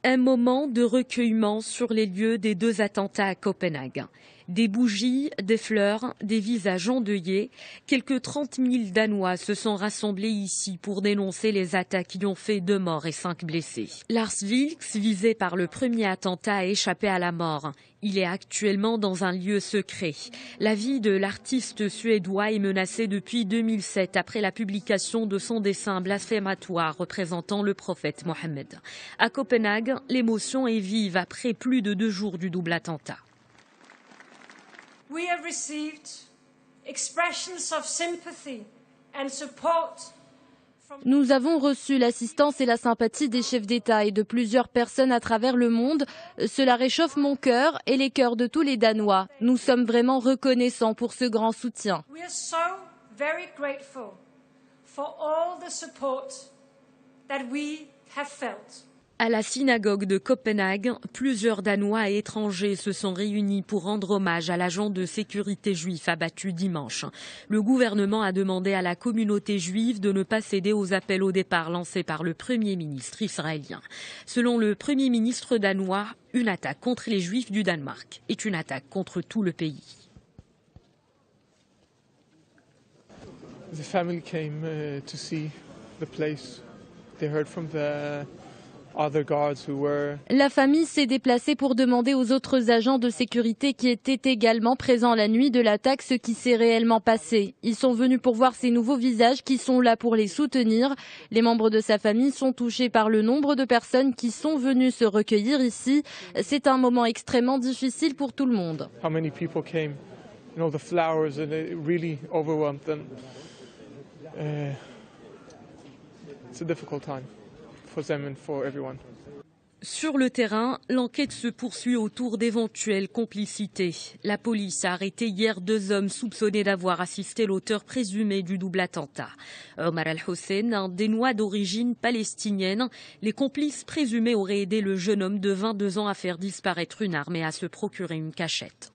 Un moment de recueillement sur les lieux des 2 attentats à Copenhague. Des bougies, des fleurs, des visages endeuillés. Quelques 30 000 Danois se sont rassemblés ici pour dénoncer les attaques qui ont fait 2 morts et 5 blessés. Lars Vilks, visé par le premier attentat, a échappé à la mort. Il est actuellement dans un lieu secret. La vie de l'artiste suédois est menacée depuis 2007 après la publication de son dessin blasphématoire représentant le prophète Mohammed. À Copenhague, l'émotion est vive après plus de 2 jours du double attentat. We have received expressions of sympathy and support. Nous avons reçu l'assistance et la sympathie des chefs d'État et de plusieurs personnes à travers le monde. Cela réchauffe mon cœur et les cœurs de tous les Danois. Nous sommes vraiment reconnaissants pour ce grand soutien. We are so very grateful for all the support that we have felt. À la synagogue de Copenhague, plusieurs Danois et étrangers se sont réunis pour rendre hommage à l'agent de sécurité juif abattu dimanche. Le gouvernement a demandé à la communauté juive de ne pas céder aux appels au départ lancés par le Premier ministre israélien. Selon le Premier ministre danois, une attaque contre les Juifs du Danemark est une attaque contre tout le pays. The family came to see the place. They heard from the La famille s'est déplacée pour demander aux autres agents de sécurité qui étaient également présents la nuit de l'attaque ce qui s'est réellement passé. Ils sont venus pour voir ces nouveaux visages qui sont là pour les soutenir. Les membres de sa famille sont touchés par le nombre de personnes qui sont venues se recueillir ici. C'est un moment extrêmement difficile pour tout le monde. How many people came, the flowers, and it really overwhelmed them. It's a difficult time. Sur le terrain, l'enquête se poursuit autour d'éventuelles complicités. La police a arrêté hier 2 hommes soupçonnés d'avoir assisté l'auteur présumé du double attentat. Omar Al-Hussein, un Danois d'origine palestinienne, les complices présumés auraient aidé le jeune homme de 22 ans à faire disparaître une arme et à se procurer une cachette.